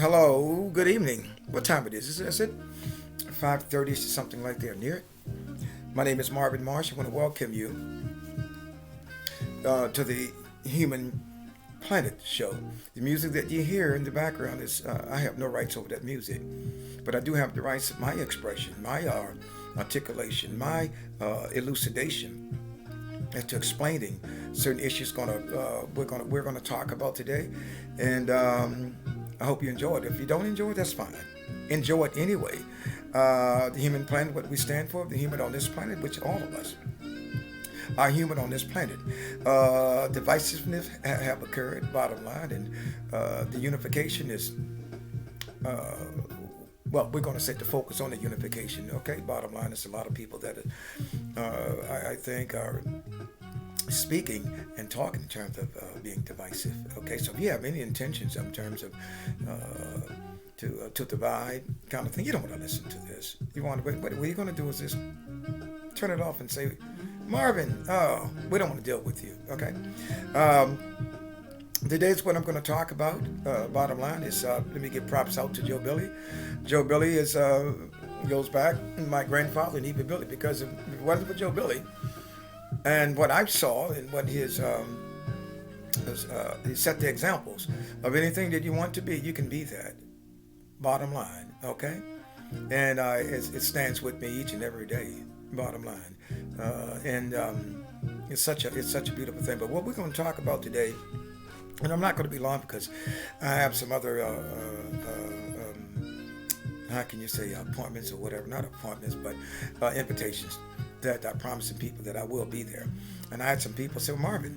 Hello, good evening. What time it is it 5:30, something like there, near it? My name is Marvin Marsh. I want to welcome you to the Human Planet show. The music that you hear in the background is, I have no rights over that music, but I do have the rights of my expression, my articulation, my elucidation as to explaining certain issues we're gonna talk about today, and I hope you enjoy it. If you don't enjoy it, that's fine. Enjoy it anyway. The human planet, what we stand for, the human on this planet, which all of us are human on this planet. Divisiveness have occurred, bottom line, and the unification is, well, we're going to set the focus on the unification, okay? Bottom line, there's a lot of people that I think are speaking and talking in terms of being divisive, okay? So if you have any intentions in terms of to divide kind of thing, you don't want to listen to this. You want to, what you're going to do is just turn it off and say, Marvin, oh, we don't want to deal with you, okay? Today's what I'm going to talk about. Bottom line is, let me give props out to Joe Billy. Joe Billy is goes back my grandfather and even Billy, because if it wasn't for Joe Billy and what I saw and what his he set the examples of anything that you want to be, you can be that. Bottom line, okay? And it stands with me each and every day. Bottom line, and it's such a beautiful thing. But what we're going to talk about today, and I'm not going to be long because I have some other how can you say, appointments or whatever, not appointments, but invitations that I promised people that I will be there. And I had some people say, Marvin,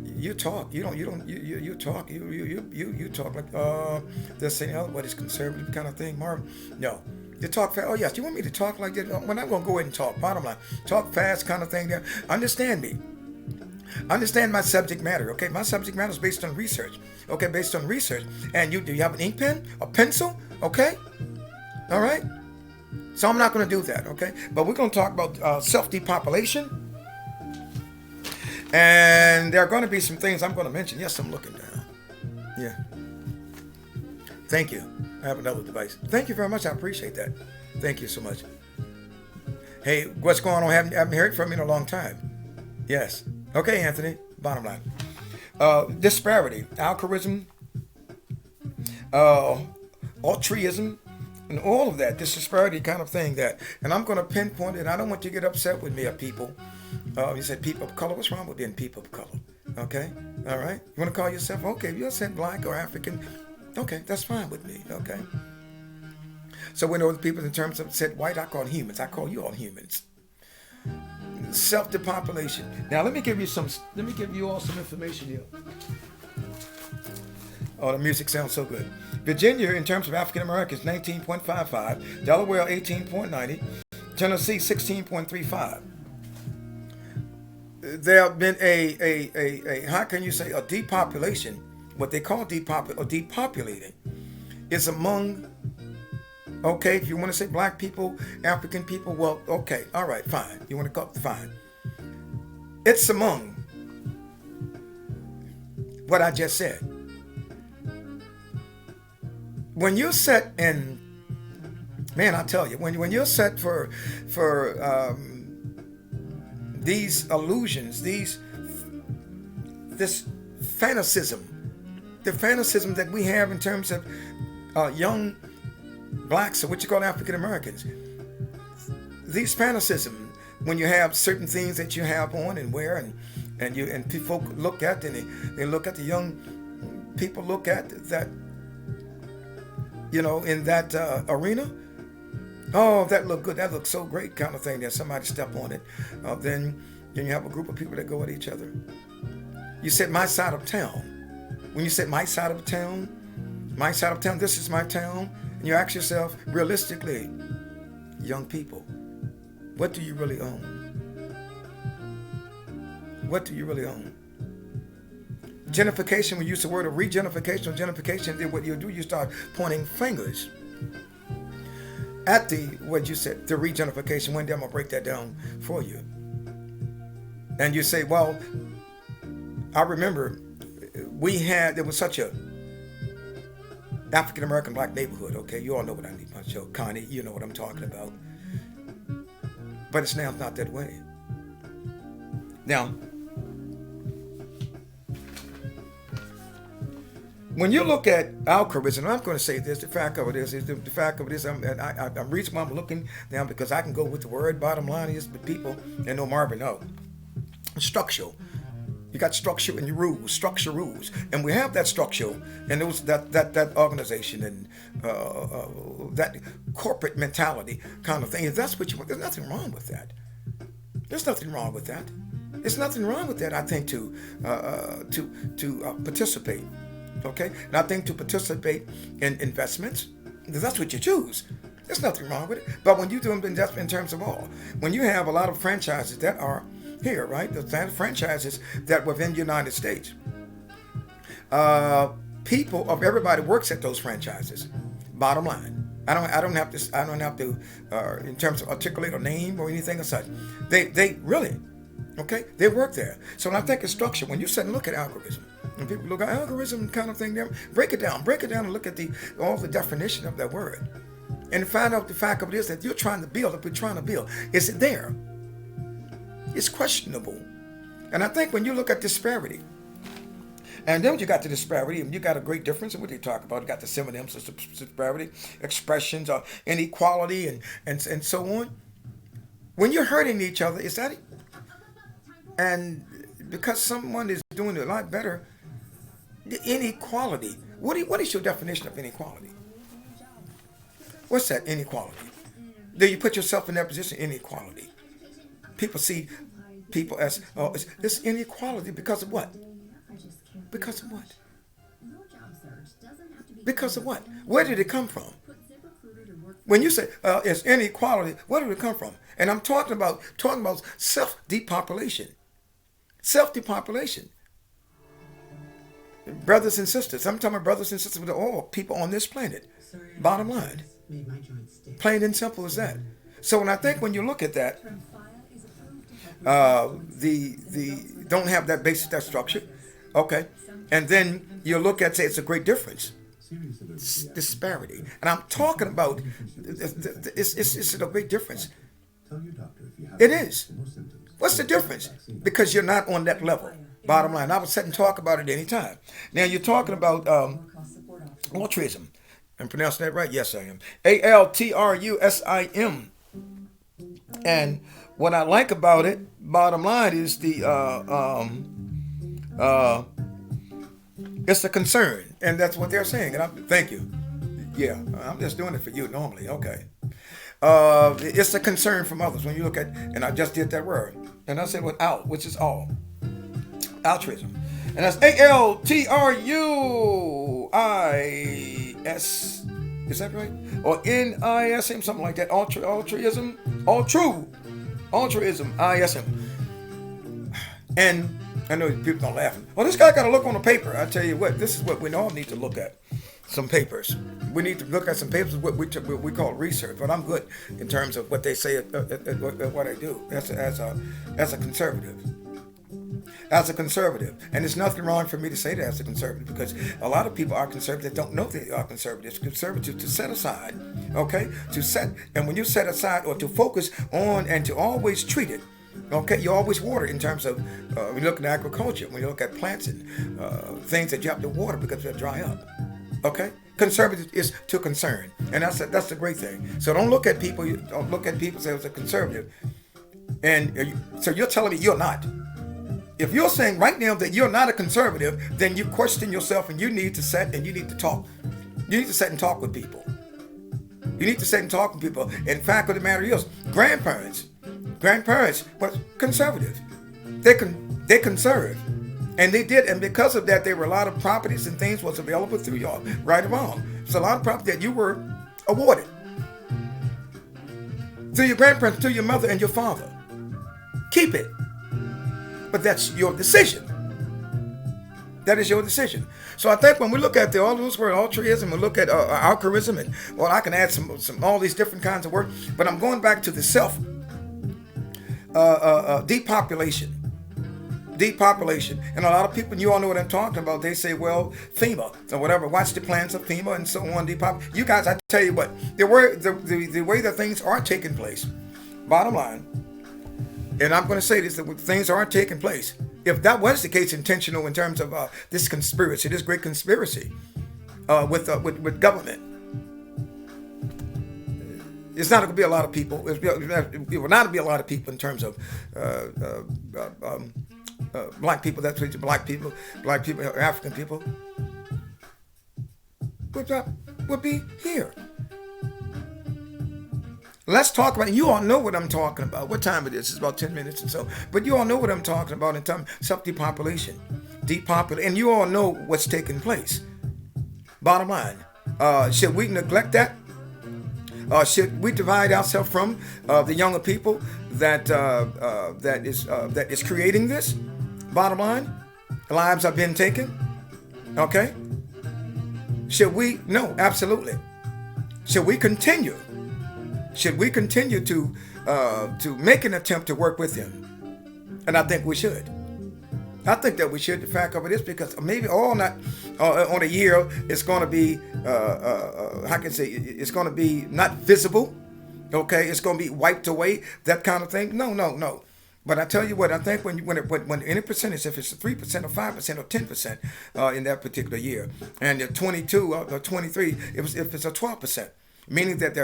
you talk, you talk, you talk like this thing, what is conservative kind of thing, Marvin? No. You talk fast. Oh yes, you want me to talk like that? Well, I'm going to go ahead and talk. Bottom line, talk fast kind of thing there. Understand me. Understand my subject matter, okay? My subject matter is based on research, okay? Based on research. And do you have an ink pen, a pencil, okay? All right? So I'm not going to do that, okay? But we're going to talk about self-depopulation. And there are going to be some things I'm going to mention. Yes, I'm looking down. Yeah. Thank you. I have another device. Thank you very much. I appreciate that. Thank you so much. Hey, what's going on? Haven't heard from you in a long time. Yes. Okay, Anthony. Bottom line. Disparity, algorithm, altruism, and all of that. This disparity kind of thing that. And I'm going to pinpoint it. I don't want you to get upset with me, people. You said people of color. What's wrong with being people of color? Okay. All right. You want to call yourself, okay, if you said black or African, okay, that's fine with me, okay? So we know the people in terms of said white, I call humans. I call you all humans. Self-depopulation. Now let me give you all some information here. Oh, the music sounds so good. Virginia, in terms of African Americans, 19.55. Delaware, 18.90. Tennessee, 16.35. There have been a how can you say, a depopulation. What they call depopulating is among, okay, if you want to say black people, African people, well, okay, all right, fine. You want to call it, fine. It's among what I just said. When you're set in, man, I tell you, when you're set for these illusions, this fantasism, the fantasism that we have in terms of young blacks, or what you call African Americans. These fantasism, when you have certain things that you have on and wear, and people look at, and they look at the young people look at that, in that arena. Oh, that look good. That looks so great, kind of thing. That somebody step on it. Then you have a group of people that go at each other. You said my side of town. When you said my side of town, this is my town, and you ask yourself, realistically, young people, what do you really own? What do you really own? Gentrification, we use the word of regenification or gentrification, then what you do, you start pointing fingers at what you said, the regenification. One day I'm going to break that down for you. And you say, well, I remember there was such a African American black neighborhood. Okay, you all know what I mean. So Connie, you know what I'm talking about. But it's now not that way. Now, when you look at algorithm, I'm going to say this: the fact of it is the fact of it is, I'm reason why I'm looking now because I can go with the word. Bottom line is, but people, and no Marvin, no structural. You got structure and your rules, structure rules, and we have that structure and those that organization and that corporate mentality kind of thing. If that's what you want, there's nothing wrong with that. There's nothing wrong with that. There's nothing wrong with that. I think to participate. Okay, and I think to participate in investments, that's what you choose. There's nothing wrong with it. But when you do investment in terms of all, when you have a lot of franchises that are here, right? The franchises that within the United States. People of everybody works at those franchises. Bottom line, I don't have to in terms of articulate a name or anything as such. They really, okay, they work there. So when I think of structure, when you sit and look at algorithm, and people look at algorithm kind of thing, there, break it down and look at all the definition of that word, and find out the fact of it is that you're trying to build. If we're trying to build, is it there? It's questionable. And I think when you look at disparity, and then you got the disparity, and you got a great difference in what they talk about. You got the synonyms of disparity, expressions, inequality, and so on. When you're hurting each other, is that it? And because someone is doing it a lot better, the inequality. What is your definition of inequality? What's that inequality? Do you put yourself in that position? Inequality. People see people as, oh, it's inequality because of what? Because of what? Because of what? Where did it come from? When you say it's inequality, where did it come from? And I'm talking about self-depopulation. Self-depopulation. Brothers and sisters. I'm talking about brothers and sisters with all people on this planet. Bottom line. Plain and simple as that. So when you look at that, the don't have that basic, that structure, okay, and then you look at, say, it's a great difference. It's disparity, and I'm talking about it's a great difference. It is. What's the difference? Because you're not on that level. Bottom line, I would sit and talk about it anytime. Now you're talking about altruism. I'm pronouncing that right? Yes, I am. Altrusim. And what I like about it, bottom line, is it's a concern, and that's what they're saying. And thank you. Yeah, I'm just doing it for you normally. Okay. It's a concern from others. When you look at, and I just did that word, and I said without, which is all. Altruism. And that's ALTRUIS. Is that right? Or NISM, something like that. Altruism. Altruism. ISM. And I know people are laughing. Well, this guy got to look on the paper. I tell you what, this is what we all need to look at. Some papers. We need to look at some papers, what we call research. But I'm good in terms of what they say, what I do as a conservative. As a conservative. And there's nothing wrong for me to say that as a conservative, because a lot of people are conservative that don't know they are conservatives. Conservative to set aside, okay? And when you set aside or to focus on and to always treat it, okay, you always water in terms of, when you look at agriculture, when you look at plants and things that you have to water because they'll dry up, okay? Conservative is to concern, and that's the great thing. So don't look at people as a conservative, and so you're telling me you're not. If you're saying right now that you're not a conservative, then you question yourself, and you need to sit and you need to talk. You need to sit and talk with people. You need to sit and talk with people. In fact, what the matter is, grandparents were conservative. They conserved. And they did, and because of that, there were a lot of properties and things was available through y'all, right or wrong. It's a lot of property that you were awarded through your grandparents, through your mother and your father. Keep it. But that's your decision. That is your decision. So I think when we look at all those words, altruism, we look at algorithm, and well, I can add some all these different kinds of words, but I'm going back to the self depopulation. Depopulation. And a lot of people, you all know what I'm talking about. They say, well, FEMA or whatever. Watch the plans of FEMA and so on. You guys, I tell you what, the way that things are taking place, bottom line, and I'm going to say this, that things aren't taking place. If that was the case, intentional in terms of this conspiracy, this great conspiracy with government, it's not going to be a lot of people. It will not be a lot of people in terms of black people. That's what black people, African people would be here. Let's talk about it. You all know what I'm talking about. What time it is? It's about 10 minutes or so. But you all know what I'm talking about in terms of self-depopulation. And you all know what's taking place. Bottom line, should we neglect that? Should we divide ourselves from the younger people that is creating this? Bottom line, lives are being taken. Okay. Should we? No, absolutely. Should we continue? Should we continue to make an attempt to work with him? And I think we should. I think that we should. The fact of it is because maybe all not on a year it's going to be how can I say it's going to be not visible. Okay, it's going to be wiped away. That kind of thing. No. But I tell you what, I think when any percentage, if it's 3% or 5% or 10% in that particular year, and 22 or 23, if it's a 12%, meaning that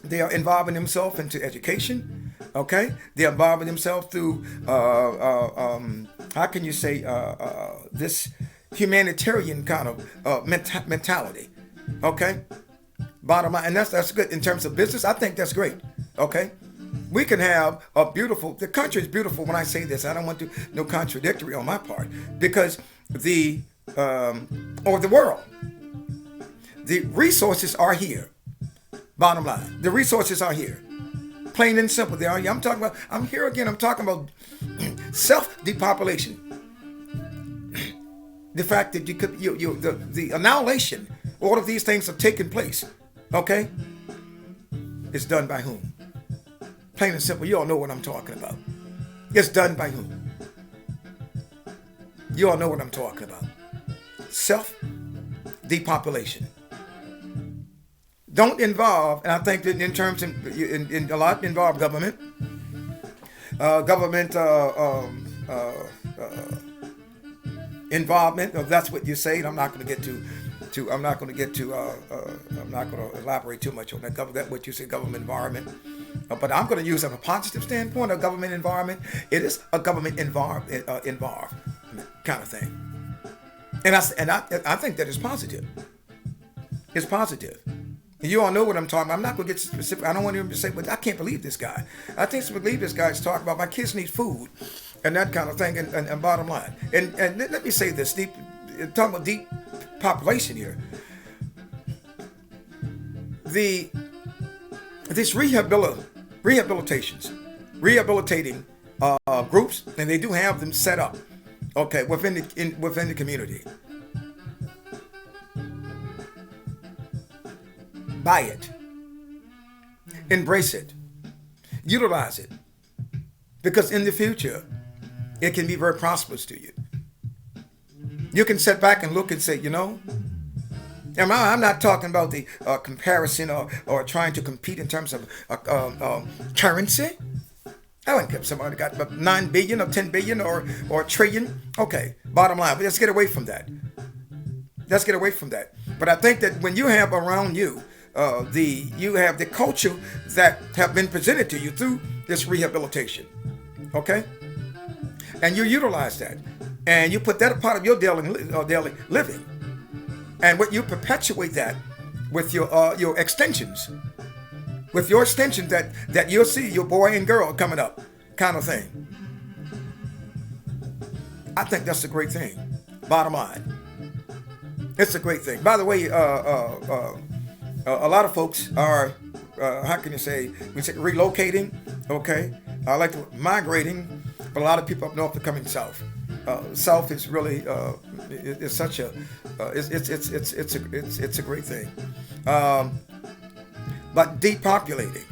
they are involving themselves into education. Okay, they're involving themselves through how can you say this humanitarian kind of mentality. Okay, bottom line, and that's good in terms of business. I think that's great. Okay, we can have the country is beautiful. When I say this, I don't want to no contradictory on my part, because the world, the resources are here. Bottom line, the resources are here. Plain and simple, they are here. I'm here again, I'm talking about self-depopulation. The fact that the annihilation, all of these things are taking place. Okay? It's done by whom? Plain and simple, you all know what I'm talking about. It's done by whom? You all know what I'm talking about. Self-depopulation. Don't involve, and I think that in terms in a lot involve government, involvement. If that's what you say, and I'm not going to get I'm not going to elaborate too much on that. What you say, government environment. But I'm going to use it from a positive standpoint. A government environment. It is a government involved kind of thing, and I think that is positive. It's positive. You all know what I'm talking about. I'm not going to get specific. I don't want him to say, but I can't believe this guy. I think to believe this guy is talking about my kids need food and that kind of thing, and bottom line. And let me say this, talking about deep population here. These rehabilitating groups, and they do have them set up, okay, within the community. Buy it, embrace it, utilize it, because in the future it can be very prosperous to you. You can sit back and look and say, I'm not talking about the comparison or trying to compete in terms of currency. I wouldn't care if somebody got about 9 billion or 10 billion or a trillion. Okay, bottom line, but let's get away from that. But I think that when you have around you you have the culture that have been presented to you through this rehabilitation, okay, and you utilize that, and you put that a part of your daily living, and what you perpetuate that with your extensions, that you'll see your boy and girl coming up, kind of thing. I think that's a great thing. Bottom line, it's a great thing. By the way, a lot of folks are, how can you say, we say relocating, okay? I like to migrating, but a lot of people up north are coming south. South is really, it's such a, it's a great thing. But depopulating,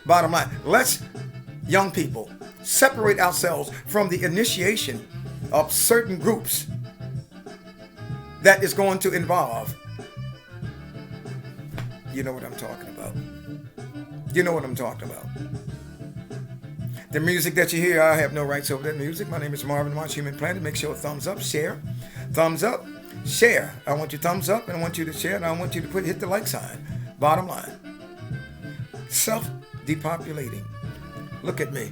bottom line, let's young people separate ourselves from the initiation of certain groups that is going to involve, you know what I'm talking about. You know what I'm talking about. The music that you hear, I have no rights over that music. My name is Marvin Marsh, Human Planet. Make sure thumbs up, share. Thumbs up, share. I want you thumbs up, and I want you to share, and I want you to hit the like sign. Bottom line. Self-depopulating. Look at me.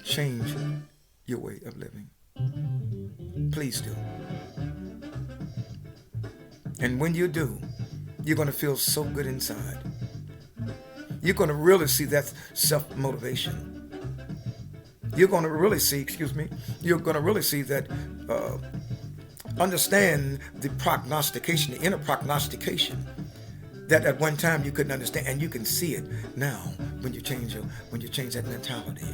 Change your way of living. Please do. And when you do, you're going to feel so good inside. You're going to really see that self-motivation. You're going to really see, you're going to really see that, understand the prognostication, the inner prognostication that at one time you couldn't understand, and you can see it now when you change that mentality,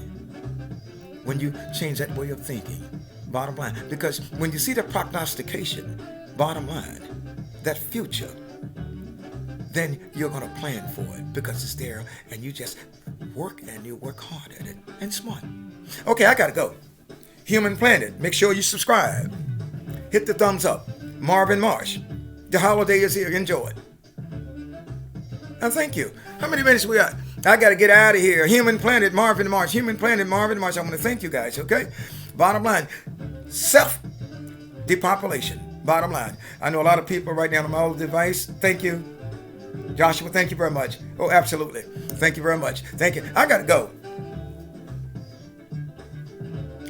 when you change that way of thinking. Bottom line, because when you see the prognostication, bottom line, that future, then you're going to plan for it because it's there, and you just work, and you work hard at it and smart. Okay, I got to go. Human Planet, make sure you subscribe. Hit the thumbs up. Marvin Marsh. The holiday is here. Enjoy it. And thank you. How many minutes we got? I got to get out of here. Human Planet, Marvin Marsh. Human Planet, Marvin Marsh. I want to thank you guys, okay? Bottom line, self-depopulation. Bottom line. I know a lot of people right now on my old device. Thank you. Joshua, thank you very much. Oh, absolutely. Thank you very much. Thank you. I got to go.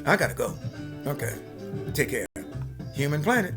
I got to go. Okay. Take care. Human Planet.